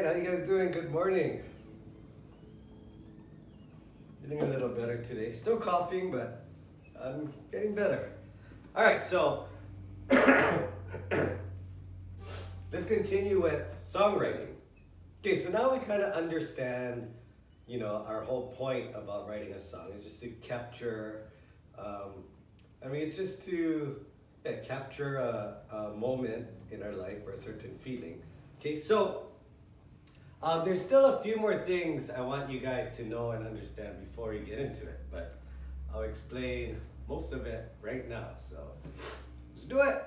how you guys doing? Good morning. Feeling a little better today. Still coughing, but I'm getting better. All right, so let's continue with songwriting. Okay, so now we kind of understand, our whole point about writing a song is just to capture, it's just to capture a moment in our life or a certain feeling. Okay, so there's still a few more things I want you guys to know and understand before we get into it, but I'll explain most of it right now. So let's do it.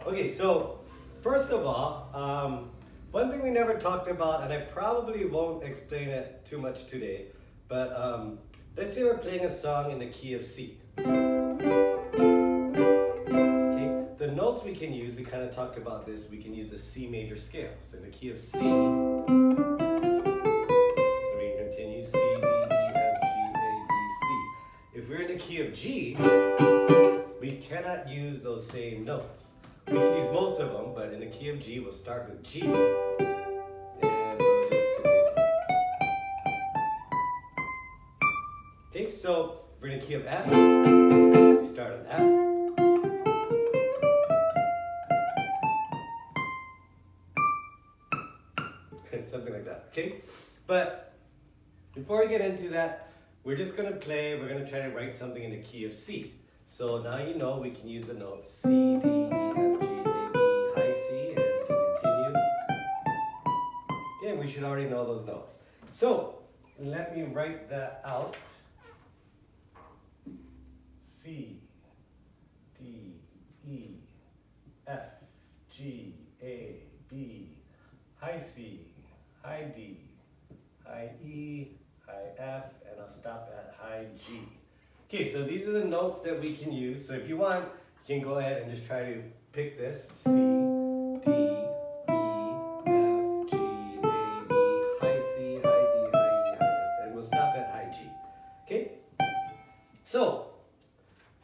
Okay, so first of all, one thing we never talked about, and I probably won't explain it too much today, but let's say we're playing a song in the key of C. Okay, the notes we can use, we kind of talked about this, we can use the C major scale. So in the key of C, we can continue C, D, E, F, G, A, B, C. If we're in the key of G, we cannot use those same notes. We can use most of them, but in the key of G, we'll start with G, and we'll just continue. Okay, so if we're in the key of F, we start with F. Something like that, okay? But before we get into that, we're just gonna play, we're gonna try to write something in the key of C. So now you know we can use the notes C, D, E, F, G, A, B, high C, and we can continue. Yeah, we should already know those notes. So let me write that out. C, D, E, F, G, A, B, high C, high D, high E, high F, and I'll stop at high G. Okay, so these are the notes that we can use. So if you want, you can go ahead and just try to pick this. C, D, E, F, G, A, B, high C, high D, high E, high F, and we'll stop at high G. Okay?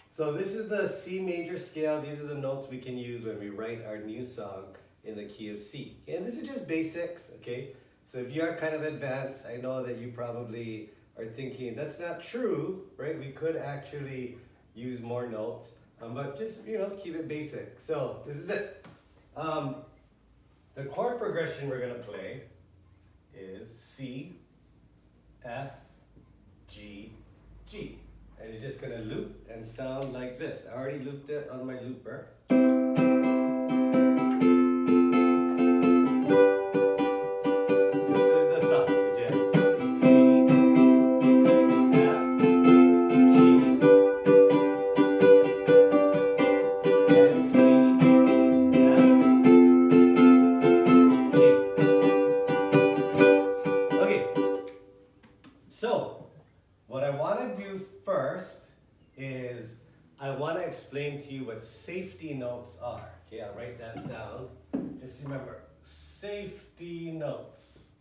So this is the C major scale. These are the notes we can use when we write our new song in the key of C. Okay? And this is just basics, okay? So if you are kind of advanced, I know that you probably are thinking, that's not true, right? We could actually use more notes, but just, keep it basic. So this is it. The chord progression we're gonna play is C, F, G, G. And you're just gonna loop and sound like this. I already looped it on my looper. So, what I want to do first is I want to explain to you what safety notes are. Okay, I'll write that down. Just remember, safety notes.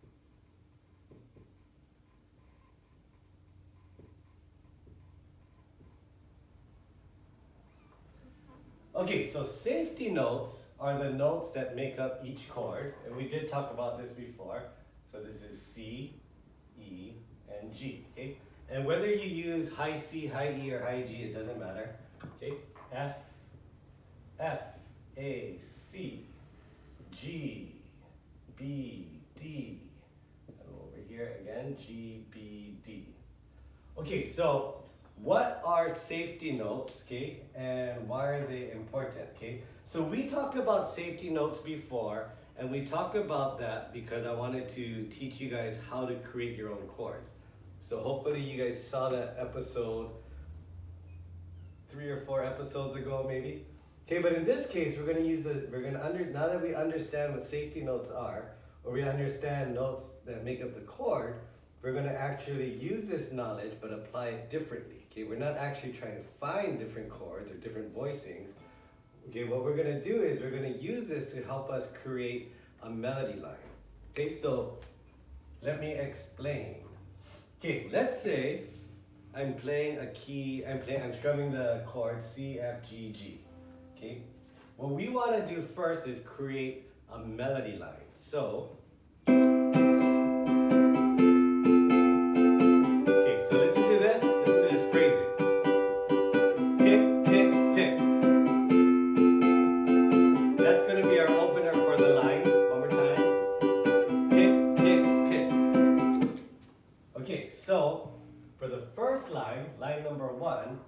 Okay, so safety notes are the notes that make up each chord, and we did talk about this before. So this is C, E, and G, okay? And whether you use high C, high E, or high G, it doesn't matter, okay? F, F, A, C, G, B, D, and over here again, G, B, D. Okay, so what are safety notes, okay? And why are they important, okay? So we talked about safety notes before, and we talked about that because I wanted to teach you guys how to create your own chords. So hopefully you guys saw that episode 3 episodes ago maybe. Okay, but in this case, we're gonna use now that we understand what safety notes are, or we understand notes that make up the chord, we're gonna actually use this knowledge but apply it differently. Okay, we're not actually trying to find different chords or different voicings. Okay, what we're gonna do is we're gonna use this to help us create a melody line. Okay, so let me explain. Okay, let's say I'm playing a key, I'm strumming the chord C, F, G, G. Okay, what we want to do first is create a melody line. So, okay, so listen to this phrasing. Pick, pick, pick. That's going to be our opener for the line. One more time. Pick, pick, pick. Okay, so for the first line, line number 1,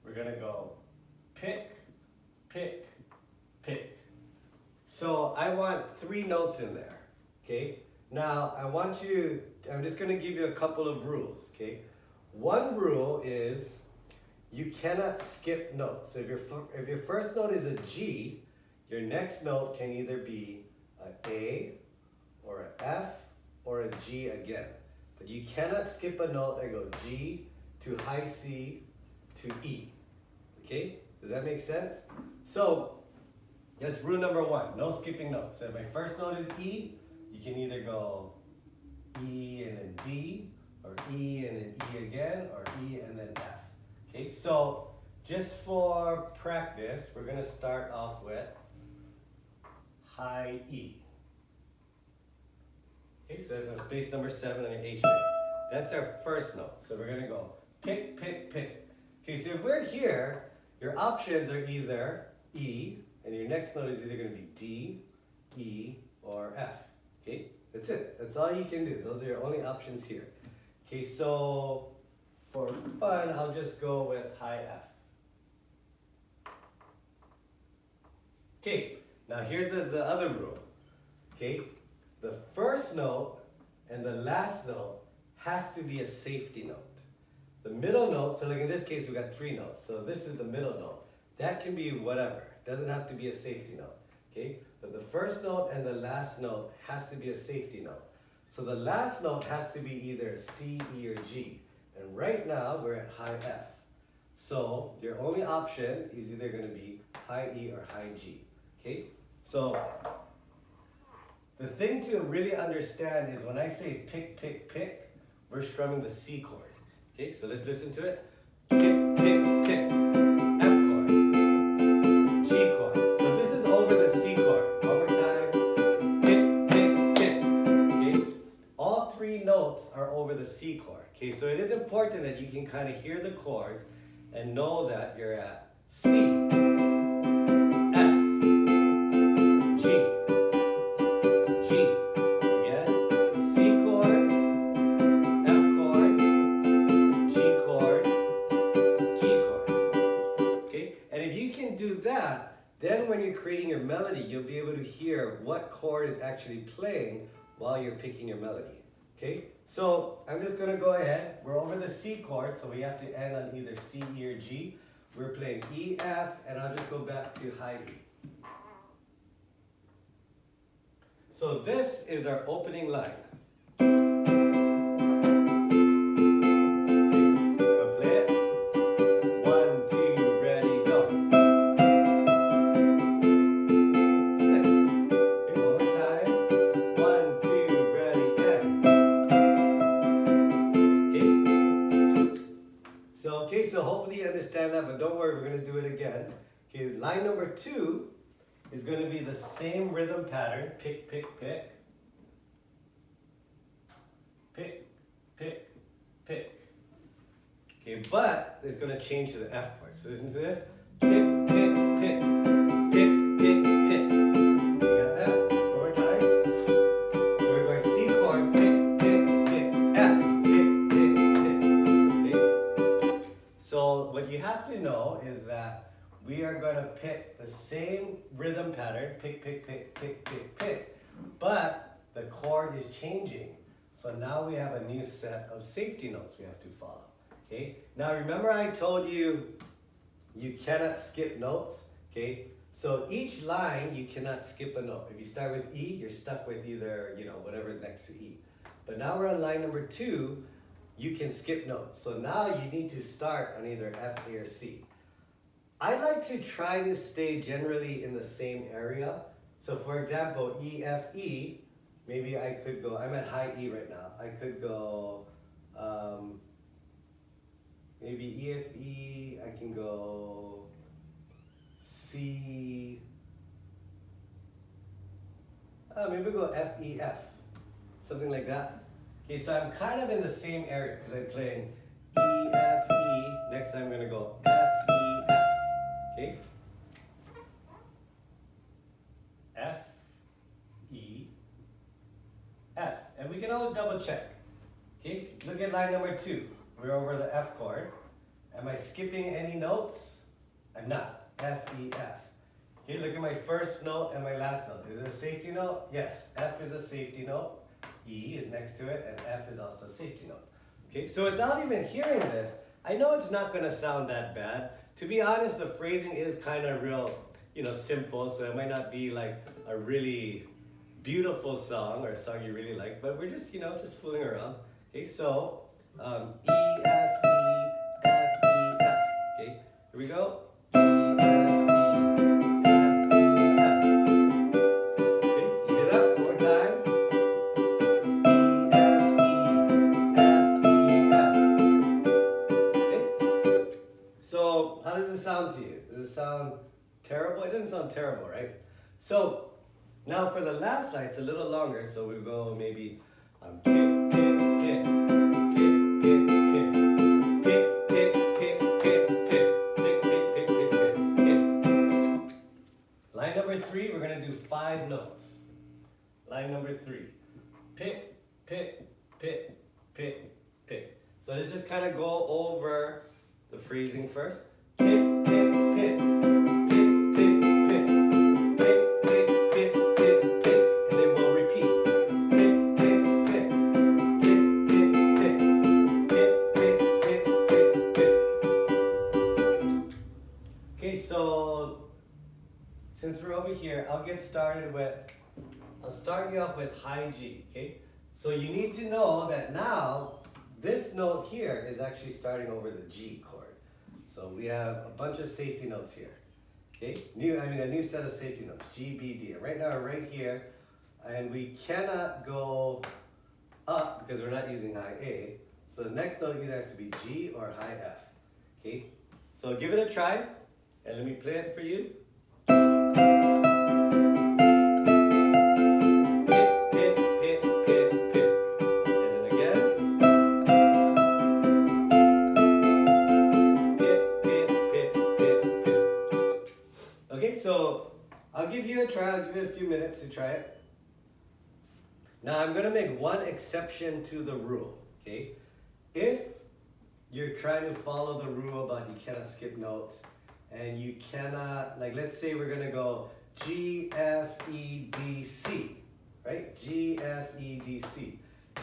we're going to go pick, pick, pick. So I want 3 notes in there, okay? Now I'm just gonna give you a couple of rules, okay? One rule is you cannot skip notes. So if your first note is a G, your next note can either be an A or an F or a G again. But you cannot skip a note and go G to high C to E, okay? Does that make sense? So that's rule number 1, no skipping notes. So if my first note is E, you can either go E and then D, or E and then E again, or E and then F. Okay, so just for practice, we're gonna start off with high E. Okay, so that's space number 7 on your H string. That's our first note. So we're gonna go pick, pick, pick. Okay, so if we're here, your options are either E, and your next note is either going to be D, E, or F. Okay, that's it. That's all you can do. Those are your only options here. Okay, so for fun, I'll just go with high F. Okay, now here's the other rule. Okay, the first note and the last note has to be a safety note. The middle note, so like in this case, we got 3 notes. So this is the middle note. That can be whatever. Doesn't have to be a safety note. Okay? But the first note and the last note has to be a safety note. So the last note has to be either C, E, or G. And right now, we're at high F. So your only option is either going to be high E or high G. Okay? So the thing to really understand is when I say pick, pick, pick, we're strumming the C chord. Okay, so let's listen to it. Pick, pick, pick. F chord. G chord. So this is over the C chord. One more time. Pick, pick, pick. Okay? All 3 notes are over the C chord. Okay, so it is important that you can kind of hear the chords and know that you're at C. Then when you're creating your melody, you'll be able to hear what chord is actually playing while you're picking your melody. Okay? So I'm just going to go ahead. We're over the C chord, so we have to end on either C, E, or G. We're playing E, F, and I'll just go back to high E. So this is our opening line. So hopefully you understand that, but don't worry, we're going to do it again. Okay, line number 2 is going to be the same rhythm pattern. Pick, pick, pick. Pick, pick, pick. Okay, but it's going to change to the F chord. So listen to this. Pick, pick, pick. Pick, pick, pick. You got that? One more time. So we're going C chord. Pick, pick, pick. F. Pick, pick, pick. Okay? So what you have to know is that we are going to pick the same rhythm pattern. Pick, pick, pick, pick, pick, pick. But the chord is changing. So now we have a new set of safety notes we have to follow. Okay? Now remember I told you you cannot skip notes, okay? So each line, you cannot skip a note. If you start with E, you're stuck with either, whatever's next to E. But now we're on line number 2, you can skip notes. So now you need to start on either F, A, or C. I like to try to stay generally in the same area. So for example, E, F, E, maybe I could go, I'm at high E right now. I could go, maybe E, F, E, I can go C, maybe go F, E, F, something like that. Okay, so I'm kind of in the same area because I'm playing E, F, E. Next I'm going to go F, E, F. Okay? F, E, F. And we can always double check. Okay, look at line number 2. We're over the F chord. Am I skipping any notes? I'm not. F, E, F. Okay, look at my first note and my last note. Is it a safety note? Yes, F is a safety note. E is next to it, and F is also a safety note. Okay, so without even hearing this, I know it's not going to sound that bad. To be honest, the phrasing is kind of real, simple, so it might not be like a really beautiful song or a song you really like, but we're just, just fooling around. Okay, so E, F, E, F, E, F. Okay, here we go. E, F, E, F, E, F. Okay, you get up one more time. So, how does it sound to you? Does it sound terrible? It doesn't sound terrible, right? So, now for the last line, it's a little longer, so we'll go maybe pick, pick, pick, pick, pick, pick, pick, pick, pick, pick, pick, pick, pick, pick, pick. Line number 3, we're going to do 5 notes. Line number 3. Pick, pick, pick, pick, pick. So let's just kind of go over the phrasing first. Pick, pick, pick, pick, pick, pick, pick, pick, pick, pick, pick, and then we'll repeat. Pick, pick, pick, pick, pick, pick, pick, pick, pick, pick, pick. Okay, so since we're over here, I'll start you off with high G, okay? So you need to know that now this note here is actually starting over the G chord. So we have a bunch of safety notes here. Okay, a new set of safety notes, G, B, D. And right now we're right here, and we cannot go up because we're not using high A. So the next note either has to be G or high F. Okay, so give it a try, and let me play it for you. So I'll give you a try, I'll give you a few minutes to try it. Now I'm going to make one exception to the rule, okay? If you're trying to follow the rule about you cannot skip notes and you cannot, like let's say we're going to go G, F, E, D, C, right? G, F, E, D, C.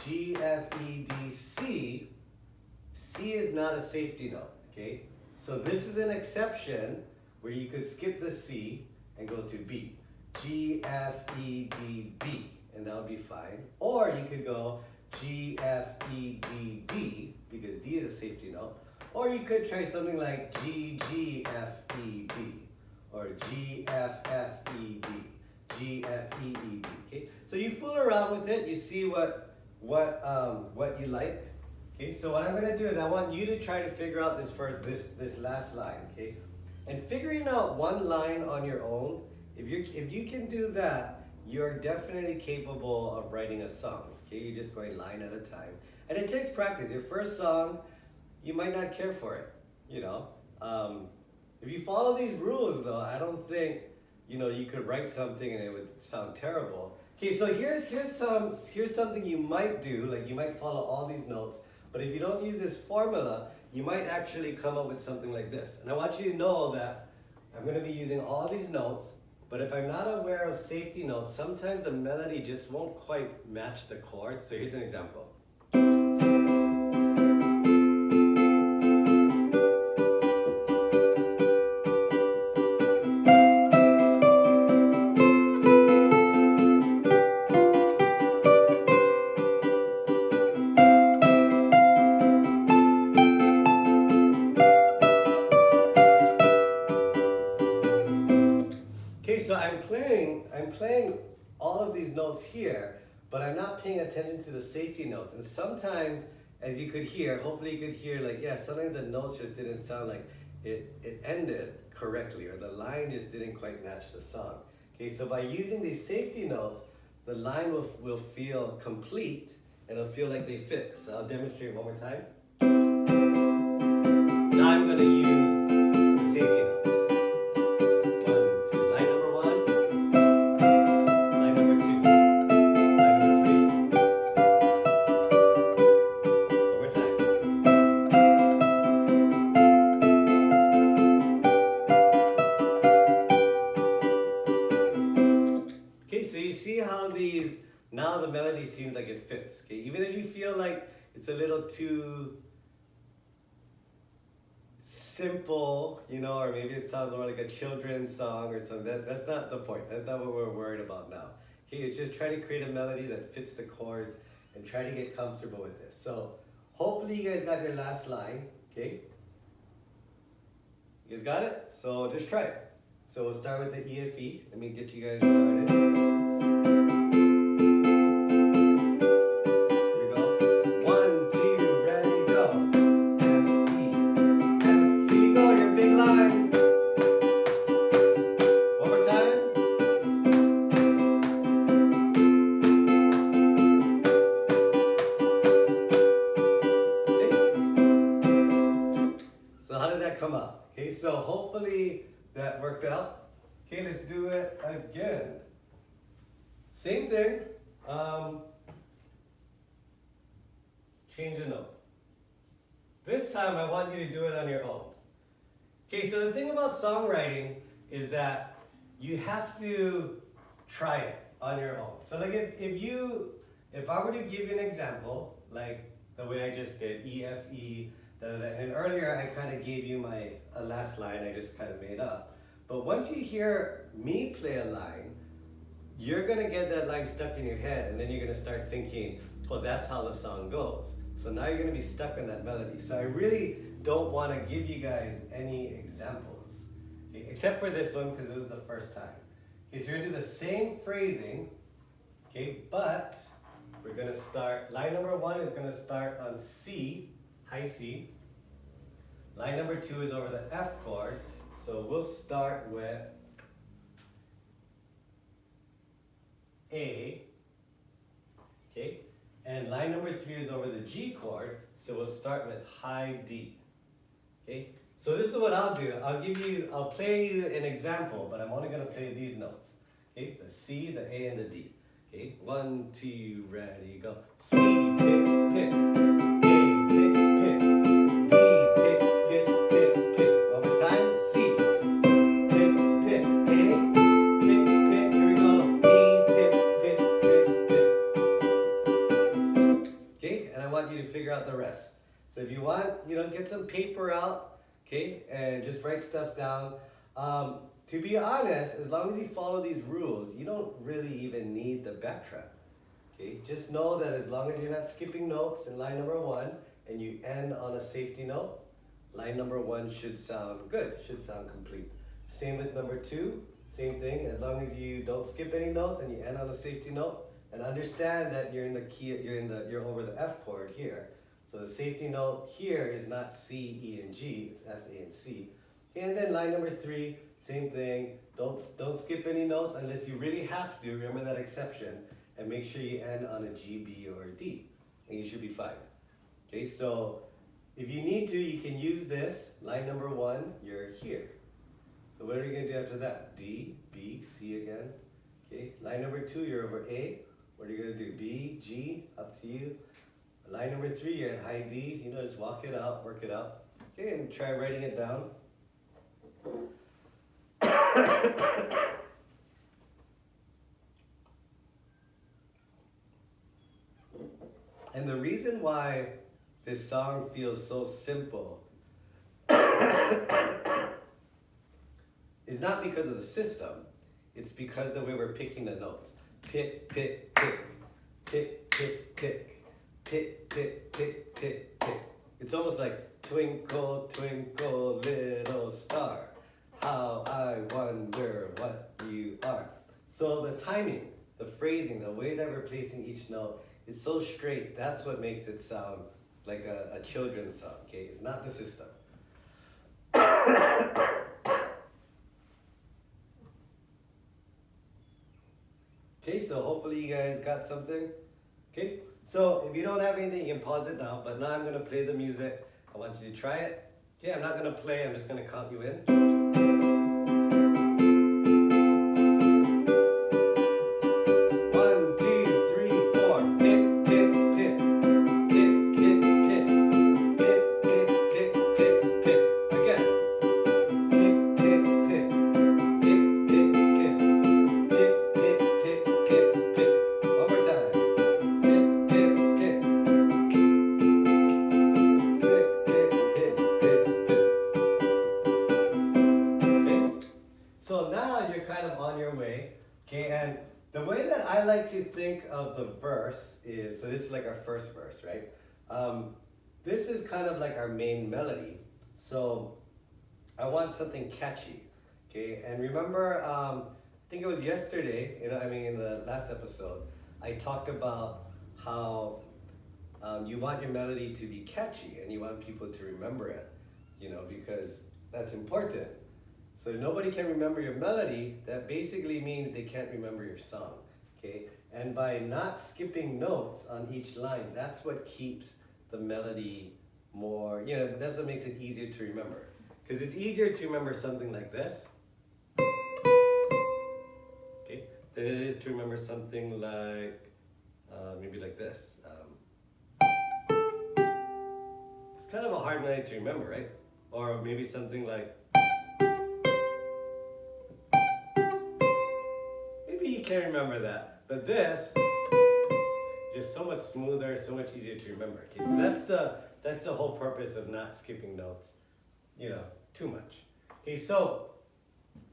G, F, E, D, C. C is not a safety note, okay? So this is an exception where you could skip the C and go to B. G, F, E, D, B, and that would be fine. Or you could go G, F, E, D, D, because D is a safety note. Or you could try something like G, G, F, E, D, or G, F, F, E, D, G, F, E, E, D, okay? So you fool around with it, you see what you like. Okay, so what I'm gonna do is I want you to try to figure out this last line, okay? And figuring out one line on your own, if you can do that, you're definitely capable of writing a song. Okay, you're just going line at a time. And it takes practice. Your first song, you might not care for it, If you follow these rules though, I don't think, you could write something and it would sound terrible. Okay, so here's something you might do, like you might follow all these notes, but if you don't use this formula, you might actually come up with something like this. And I want you to know that I'm going to be using all these notes, but if I'm not aware of safety notes, sometimes the melody just won't quite match the chords. So here's an example. I'm playing all of these notes here, but I'm not paying attention to the safety notes. And sometimes, as you could hear, hopefully you could hear, like, yeah, sometimes the notes just didn't sound like it ended correctly, or the line just didn't quite match the song. Okay, so by using these safety notes, the line will feel complete, and it'll feel like they fit. So I'll demonstrate one more time. Now I'm going to use the safety notes. 1, 2, line number 1, line number 2, line number 3. One more time. Okay, so you see how these, now the melody seems like it fits. Okay, even if you feel like it's a little too simple, you know, or maybe it sounds more like a children's song or something. That's not the point. That's not what we're worried about now. Okay, it's just try to create a melody that fits the chords and try to get comfortable with this. So hopefully you guys got your last line, okay? You guys got it? So just try it. So we'll start with the E, F, E. Let me get you guys started. Come up. Okay, so hopefully that worked out. Okay, let's do it again. Same thing. Change the notes. This time I want you to do it on your own. Okay, so the thing about songwriting is that you have to try it on your own. So like if I were to give you an example, like the way I just did, E, F, E, and earlier I kind of gave you my last line I just kind of made up. But once you hear me play a line, you're going to get that line stuck in your head, and then you're going to start thinking, well, that's how the song goes. So now you're going to be stuck in that melody. So I really don't want to give you guys any examples, okay, except for this one because it was the first time. Okay, so you're going to do the same phrasing, okay, but we're going to start, line number 1 is going to start on C, high C. Line number 2 is over the F chord, so we'll start with A, okay? And line number 3 is over the G chord, so we'll start with high D, okay? So this is what I'll do. I'll play you an example, but I'm only gonna play these notes, okay? The C, the A, and the D, okay? 1, 2, ready, go. C, pick, pick. Figure out the rest. So if you want, get some paper out, okay, and just write stuff down. To be honest, as long as you follow these rules, you don't really even need the backtrack. Okay, just know that as long as you're not skipping notes in line number 1 and you end on a safety note, line number 1 should sound good, should sound complete. Same with number 2, same thing. As long as you don't skip any notes and you end on a safety note. And understand that you're in the key, you're over the F chord here. So the safety note here is not C, E, and G, it's F, A, and C. And then line number 3, same thing. Don't skip any notes unless you really have to. Remember that exception, and make sure you end on a G, B, or a D, and you should be fine. Okay, so if you need to, you can use this. Line number 1, you're here. So what are you gonna do after that? D, B, C again. Okay, line number 2, you're over A. What are you going to do? B, G, up to you. Line number 3, you're at high D. Just walk it out, work it out. Okay, and try writing it down. And the reason why this song feels so simple is not because of the system. It's because the way we're picking the notes. Pick, pick, pick, pick, pick, pick, pick, pick, pick, pick, pick. It's almost like twinkle, twinkle, little star, how I wonder what you are. placing each note. It's so straight. That's what makes it sound like a children's song. Okay, it's not the system. Okay, so hopefully you guys got something. Okay, so if you don't have anything, you can pause it now. But now I'm gonna play the music. I want you to try it. Okay, I'm not gonna play. I'm just gonna count you in. 1, 2, 3, 4. Pick, pick, pick. Pick, pick, pick. Pick, pick, pick, pick, pick. Again. Pick, pick, pick. Pick, pick, pick. Pick, pick, pick, pick, pick. One more time. Pick, pick, pick. Pick, pick, pick, pick, pick. Okay. So now you're kind of on your way. Okay, and the way that I like to think of the verse is, so this is like our first verse, right? This is kind of like our main melody. So I want something catchy, okay? And remember, I think it was yesterday, in the last episode, I talked about how you want your melody to be catchy and you want people to remember it, because that's important. So if nobody can remember your melody, that basically means they can't remember your song, okay? And by not skipping notes on each line, that's what keeps the melody more, that's what makes it easier to remember. Because it's easier to remember something like this, okay, than it is to remember something like, maybe like this. It's kind of a hard melody to remember, right? Or maybe something like, you can't remember that, but this just so much smoother, so much easier to remember. Okay, so that's the whole purpose of not skipping notes, too much. Okay, so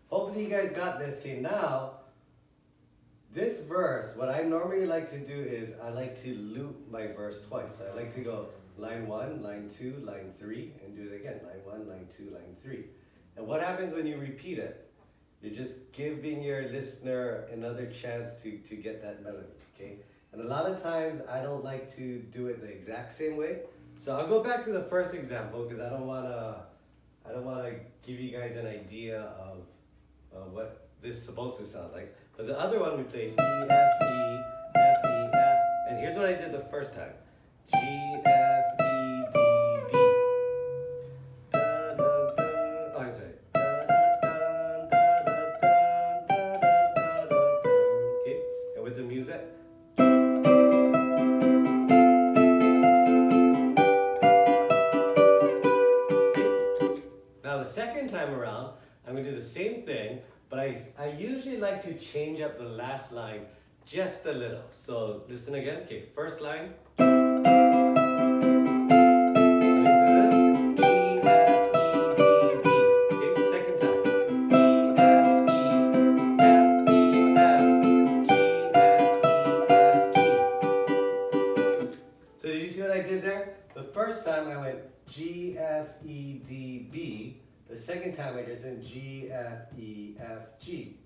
hopefully you guys got this. Okay, now this verse, what I normally like to do is I like to loop my verse twice. I like to go line 1, line 2, line 3, and do it again. Line 1, line 2, line 3. And what happens when you repeat it? You're just giving your listener another chance to get that melody, okay? And a lot of times I don't like to do it the exact same way. So I'll go back to the first example because I don't wanna give you guys an idea of what this is supposed to sound like. But the other one we played E, F, E, F, E, F, and here's what I did the first time. G, F, E, D, B. Da, da, da. Oh, I'm sorry. With the music. Now the second time around, I'm going to do the same thing, but I usually like to change up the last line just a little. So listen again. Okay, first line. First time I went G, F, E, D, B. The second time I just went G, F, E, F, G.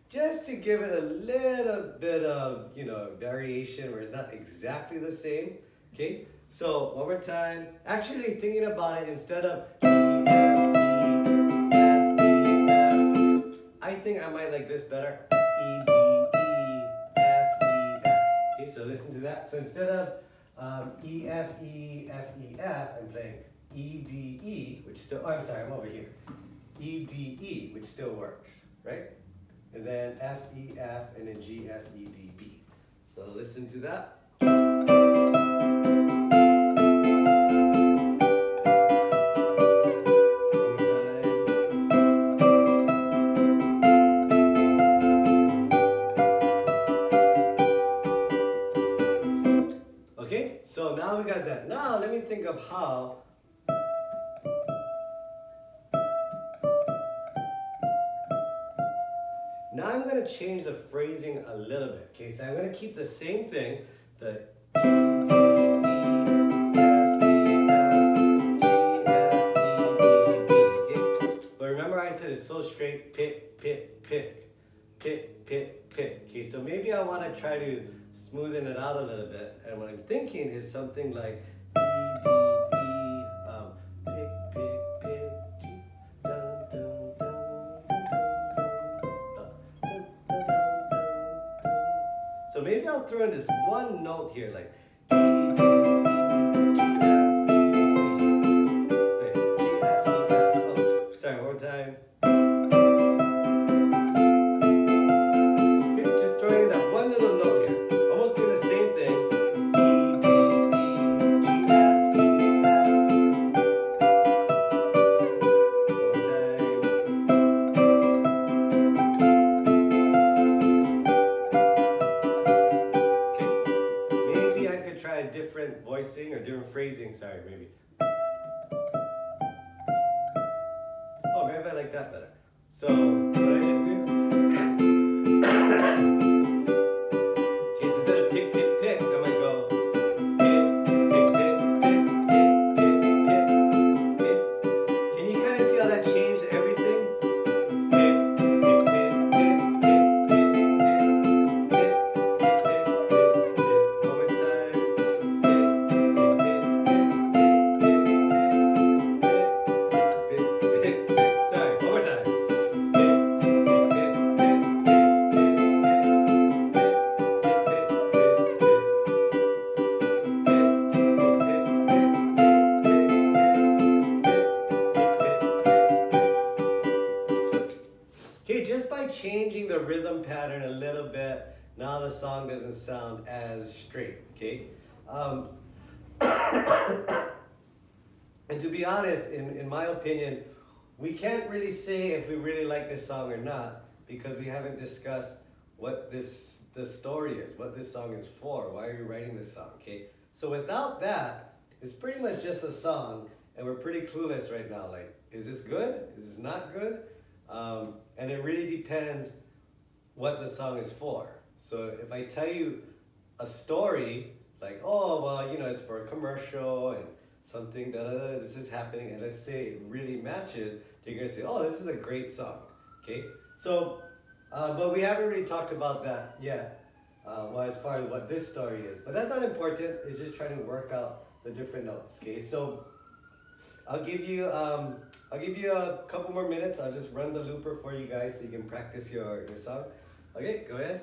Just to give it a little bit of, variation where it's not exactly the same. Okay, so one more time. Actually thinking about it, instead of E, F, E, F, E, F, I think I might like this better. E, D, E, F, E, F. Okay, so listen to that. So instead of E, F, E, F, E, F, I'm playing E, D, E, which still, I'm sorry, I'm over here. E, D, E, which still works, right? And then F, E, F, and then G, F, E, D, B. So listen to that. Okay, so now we got that. Now let me think of how now I'm going to change the phrasing a little bit. Okay, so I'm going to keep the same thing, the E, D, E, F, E, F, G, F, E, D, B. Okay? But remember I said it's so straight, pick, pick, pick, pick, pick, pick. Okay, so maybe I want to try to smoothen it out a little bit. And what I'm thinking is something like E, D, E, pick, pick, pick, dun, dun, dun, dun, dun, dun, dun. So maybe I'll throw in this one note here, like E, D, E, G, F, E, C. Wait, G, F, E, F. Oh, sorry, one more time. One little note here, almost doing the same thing. E, D, E, G, F, E, F. One more time. Okay, maybe I could try a different voicing or different phrasing. Sorry, maybe. Oh, maybe I like that better. So, what did I just do? Changing the rhythm pattern a little bit, now the song doesn't sound as straight, okay? And to be honest, in my opinion, we can't really say if we really like this song or not because we haven't discussed what the story is, what this song is for, why are you writing this song, okay? So without that, it's pretty much just a song and we're pretty clueless right now, like, is this good? Is this not good? And it really depends what the song is for. So if I tell you a story, like, oh, well, you know, it's for a commercial and something, this is happening, and let's say it really matches, you're gonna say, oh, this is a great song, okay? So, but we haven't really talked about that yet, well, as far as what this story is. But that's not important, it's just trying to work out the different notes, okay? So, I'll give you a couple more minutes. I'll just run the looper for you guys so you can practice your song. Okay, go ahead.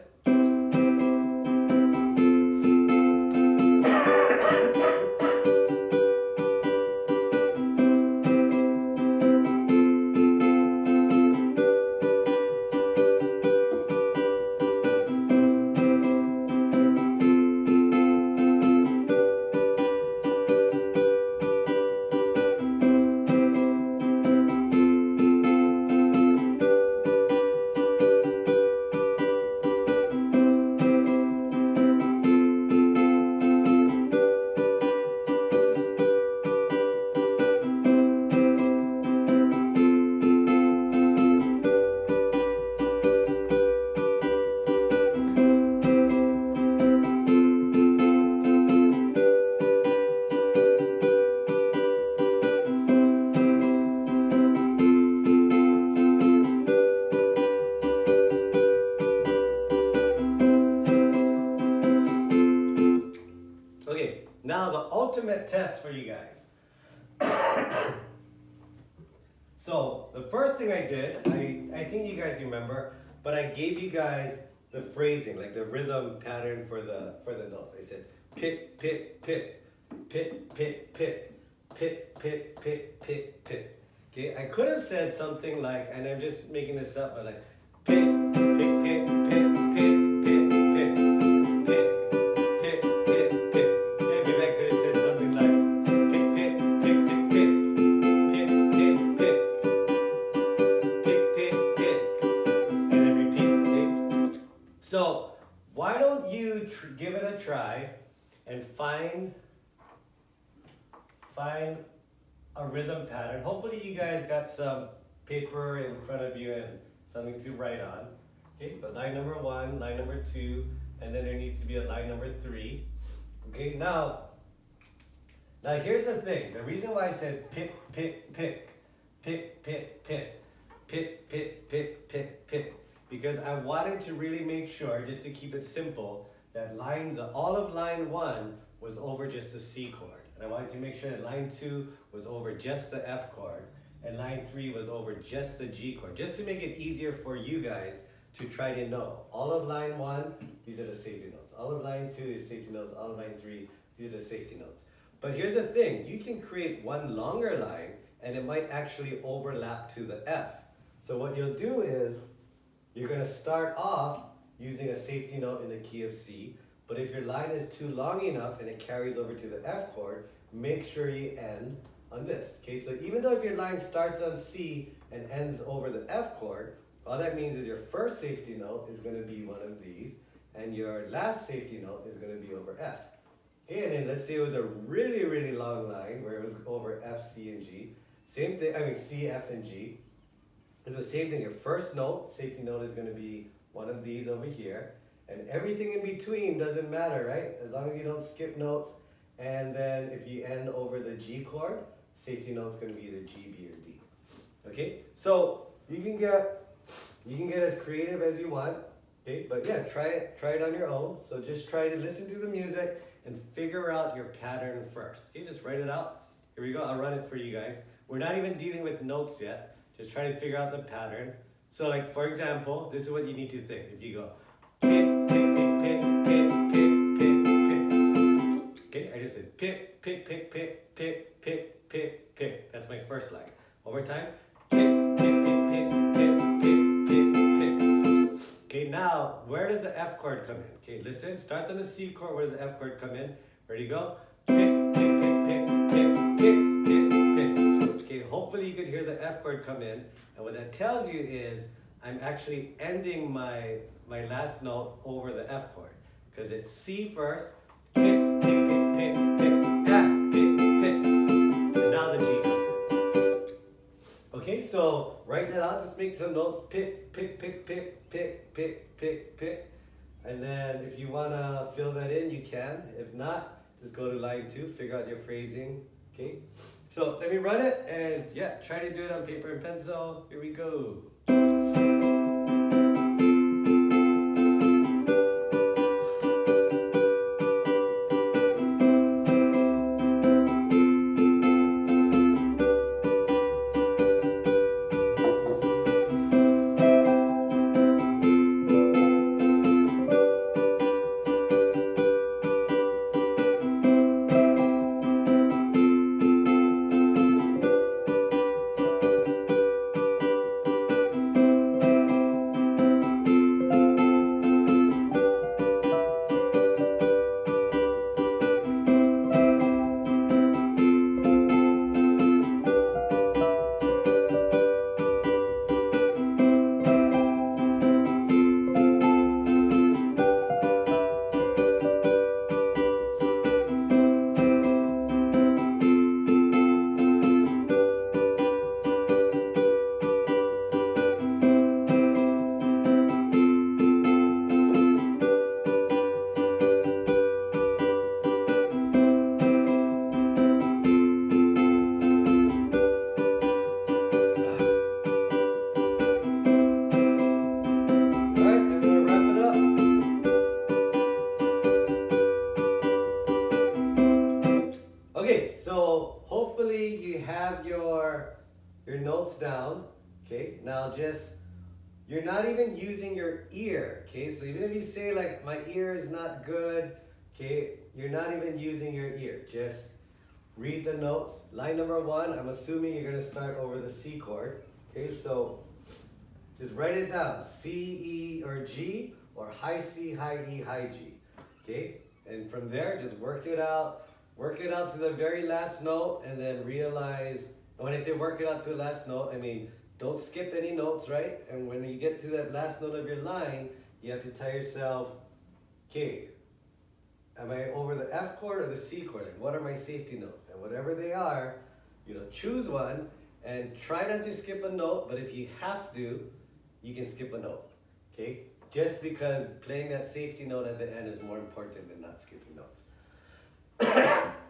Now the ultimate test for you guys. So the first thing I did, I think you guys remember, but I gave you guys the phrasing, like the rhythm pattern for the notes. I said pit, pit, pit, pit, pit, pit, pit, pit, pit, pit, pit. Okay, I could have said something like, and I'm just making this up, but like pit, pit, pit, pit, pit, pit, pit, pit, pit, pit, pit. Yeah, maybe I could have said something like pit, pit, pit, pit, pit, pit, pit, pit, pit, pit, pit, and then repeat. Okay? So why don't you give it a try and find a rhythm pattern. Hopefully you guys got some paper in front of you and something to write on. Okay, but line number 1, line number 2, and then there needs to be a line number 3. Okay, now here's the thing. The reason why I said pick, pick, pick, pick, pick, pick, pick, pick, pick, pick, pick, because I wanted to really make sure, just to keep it simple, that all of line 1 was over just the C chord. And I wanted to make sure that line 2 was over just the F chord, and line 3 was over just the G chord, just to make it easier for you guys to try to know. All of line 1, these are the safety notes. All of line 2 is safety notes. All of line 3, these are the safety notes. But here's the thing, you can create one longer line and it might actually overlap to the F. So what you'll do is, you're gonna start off using a safety note in the key of C, but if your line is too long enough and it carries over to the F chord, make sure you end on this. Okay, so even though if your line starts on C and ends over the F chord, all that means is your first safety note is gonna be one of these, and your last safety note is gonna be over F. Okay, and then let's say it was a really, really long line where it was over F, C, and G. Same thing, C, F, and G. It's the same thing. Your first note, safety note, is going to be one of these over here. And everything in between doesn't matter, right? As long as you don't skip notes. And then if you end over the G chord, safety note's going to be either G, B, or D. Okay? So you can get as creative as you want. Okay? But yeah, try it on your own. So just try to listen to the music and figure out your pattern first. Okay, just write it out. Here we go. I'll run it for you guys. We're not even dealing with notes yet. Just try to figure out the pattern. So like, for example, this is what you need to think. If you go, pick, pick, pick, pick, pick, pick, pick, pick. Okay, I just said pick, pick, pick, pick, pick, pick, pick, pick. That's my first line. One more time. Pick, pick, pick, pick, pick, pick, pick, pick. Okay, now, where does the F chord come in? Okay, listen, starts on the C chord, where does the F chord come in? Ready, go. Pick, pick, pick, pick, pick, pick, pick, pick. Okay, hopefully you could hear the F chord come in, and what that tells you is I'm actually ending my last note over the F chord, because it's C first, pick, pick, pick, pick, pick, F, pick, pick, and now the G comes in. Okay, so write that out, just make some notes, pick, pick, pick, pick, pick, pick, pick, pick, and then if you want to fill that in, you can. If not, just go to line 2, figure out your phrasing. Okay, so let me run it, and yeah, try to do it on paper and pencil. Here we go. Okay, so hopefully you have your notes down. Okay, now just, you're not even using your ear. Okay, so even if you say like, my ear is not good, okay, you're not even using your ear. Just read the notes. Line number 1, I'm assuming you're gonna start over the C chord. Okay, so just write it down. C, E, or G, or high C, high E, high G. Okay, and from there, just work it out. Work it out to the very last note, and then realize, and when I say work it out to the last note, I mean, don't skip any notes, right? And when you get to that last note of your line, you have to tell yourself, okay, am I over the F chord or the C chord? Like, what are my safety notes? And whatever they are, choose one, and try not to skip a note, but if you have to, you can skip a note, okay? Just because playing that safety note at the end is more important than not skipping notes.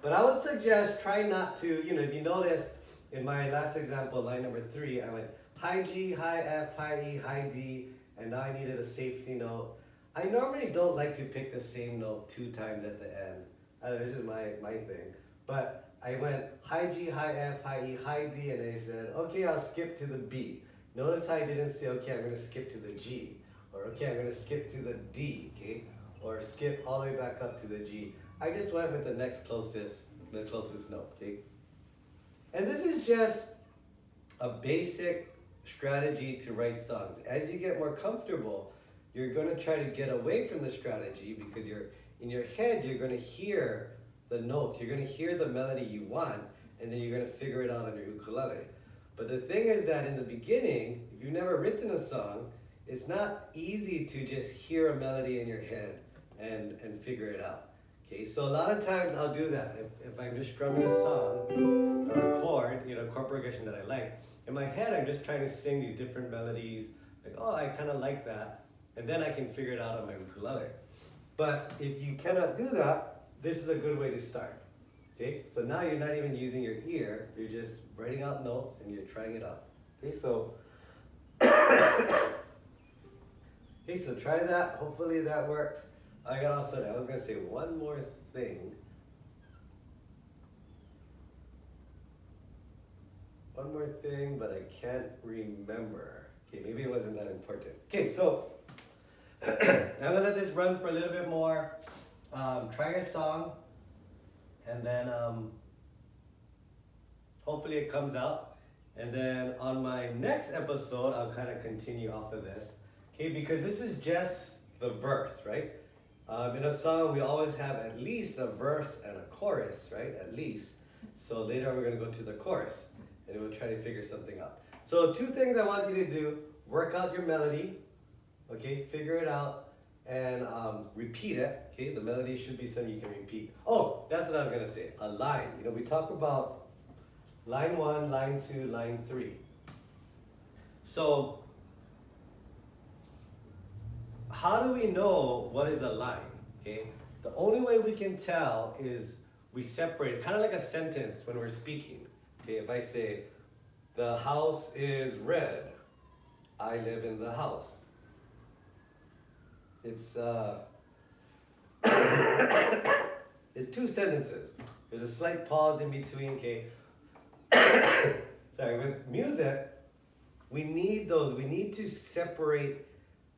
But I would suggest try not to, if you notice in my last example, line number 3, I went high G, high F, high E, high D, and now I needed a safety note. I normally don't like to pick the same note 2 times at the end. I don't know, this is my thing. But I went high G, high F, high E, high D, and I said, okay, I'll skip to the B. Notice how I didn't say, okay, I'm gonna skip to the G, or okay, I'm gonna skip to the D, okay? Or skip all the way back up to the G. I just went with the closest note, okay? And this is just a basic strategy to write songs. As you get more comfortable, you're gonna try to get away from the strategy because in your head, you're gonna hear the notes, you're gonna hear the melody you want, and then you're gonna figure it out on your ukulele. But the thing is that in the beginning, if you've never written a song, it's not easy to just hear a melody in your head and figure it out. Okay, so a lot of times I'll do that. If I'm just strumming a song or a chord, chord progression that I like, in my head I'm just trying to sing these different melodies, like, oh, I kind of like that, and then I can figure it out on my ukulele. But if you cannot do that, this is a good way to start. Okay, so now you're not even using your ear, you're just writing out notes and you're trying it out. Okay, so so try that. Hopefully that works. I was gonna say one more thing. But I can't remember. Okay, maybe it wasn't that important. Okay, so I'm gonna let this run for a little bit more. Try a song, and then hopefully it comes out. And then on my next episode, I'll kind of continue off of this. Okay, because this is just the verse, right? In a song, we always have at least a verse and a chorus, right? At least. So later we're going to go to the chorus, and we'll try to figure something out. So 2 things I want you to do: work out your melody, okay? Figure it out, and repeat it. Okay, the melody should be something you can repeat. Oh, that's what I was going to say. A line. We talk about line 1, line 2, line 3. So how do we know what is a line? Okay, the only way we can tell is we separate, kind of like a sentence when we're speaking. Okay, if I say, the house is red, I live in the house. It's it's 2 sentences. There's a slight pause in between. Okay. Sorry, with music, we need those. We need to separate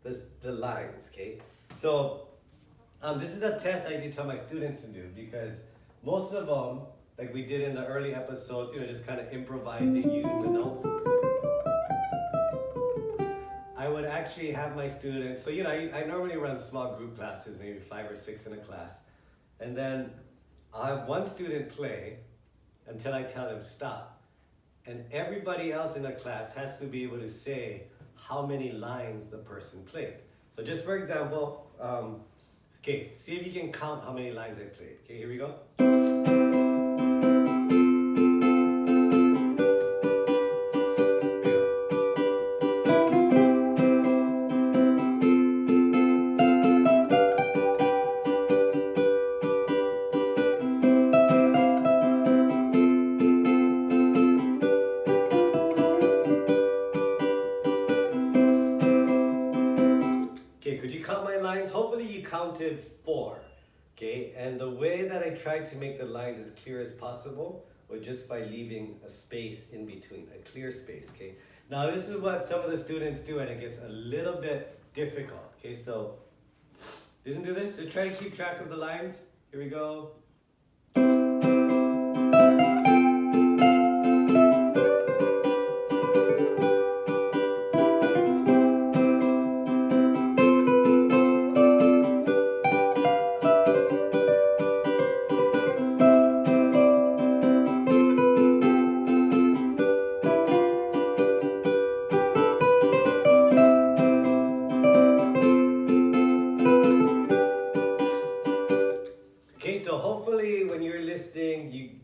the lines, okay? So this is a test I usually tell my students to do, because most of them, like we did in the early episodes, just kind of improvising using the notes. I would actually have my students, so I normally run small group classes, maybe 5 or 6 in a class, and then I'll have one student play until I tell them stop. And everybody else in the class has to be able to say how many lines the person played. So just for example, okay, see if you can count how many lines I played. Okay, here we go. Counted 4, okay? And the way that I tried to make the lines as clear as possible was just by leaving a space in between, a clear space, okay? Now this is what some of the students do, and it gets a little bit difficult, okay? So listen to this, just try to keep track of the lines. Here we go.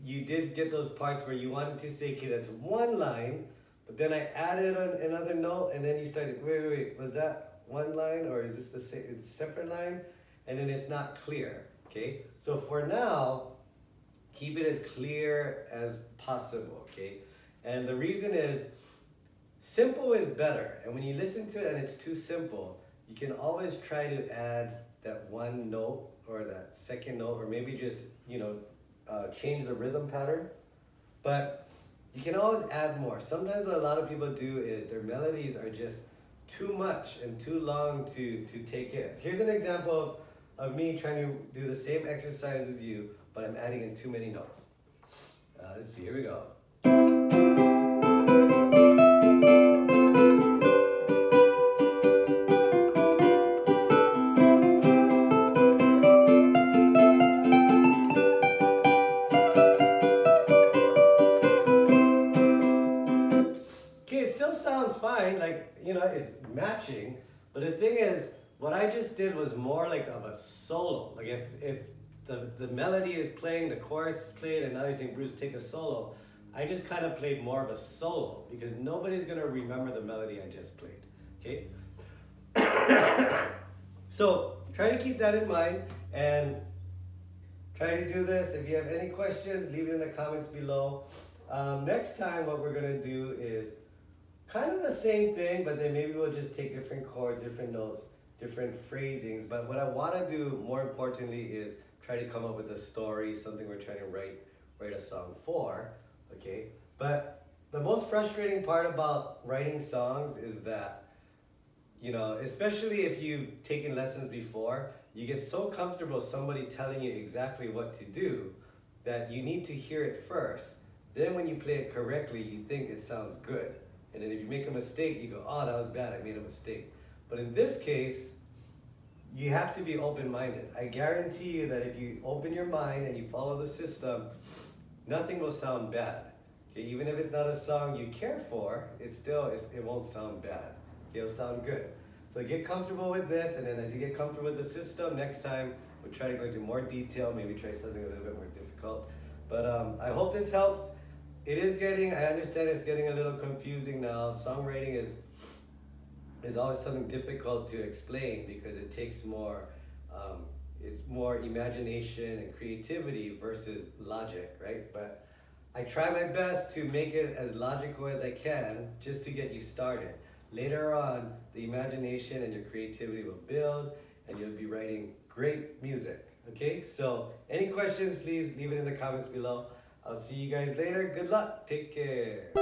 You did get those parts where you wanted to say, okay, that's 1 line, but then I added another note, and then you started, wait, was that 1 line, or is this the separate line? And then it's not clear, okay? So for now, keep it as clear as possible, okay? And the reason is, simple is better. And when you listen to it and it's too simple, you can always try to add that one note or that second note, or maybe just, change the rhythm pattern. But you can always add more. Sometimes what a lot of people do is their melodies are just too much and too long to take in. Here's an example of me trying to do the same exercise as you, but I'm adding in too many notes. Let's see, here we go. Okay, it still sounds fine, like, it's matching, but the thing is, what I just did was more like of a solo. Like if the melody is playing, the chorus is played, and now you're saying, Bruce, take a solo. I just kind of played more of a solo because nobody's gonna remember the melody I just played, okay? So try to keep that in mind and try to do this. If you have any questions, leave it in the comments below. Next time what we're gonna do is kind of the same thing, but then maybe we'll just take different chords, different notes, different phrasings. But what I want to do more importantly is try to come up with a story, something we're trying to write a song for, okay? But the most frustrating part about writing songs is that, especially if you've taken lessons before, you get so comfortable somebody telling you exactly what to do that you need to hear it first. Then when you play it correctly, you think it sounds good. And then if you make a mistake, you go, oh, that was bad, I made a mistake. But in this case, you have to be open-minded. I guarantee you that if you open your mind and you follow the system, nothing will sound bad. Okay, even if it's not a song you care for, it won't sound bad. Okay, it'll sound good. So get comfortable with this, and then as you get comfortable with the system, next time we'll try to go into more detail, maybe try something a little bit more difficult. But I hope this helps. I understand it's getting a little confusing now. Songwriting is always something difficult to explain because it takes it's more imagination and creativity versus logic, right? But I try my best to make it as logical as I can just to get you started. Later on, the imagination and your creativity will build and you'll be writing great music, okay? So any questions, please leave it in the comments below. I'll see you guys later. Good luck. Take care.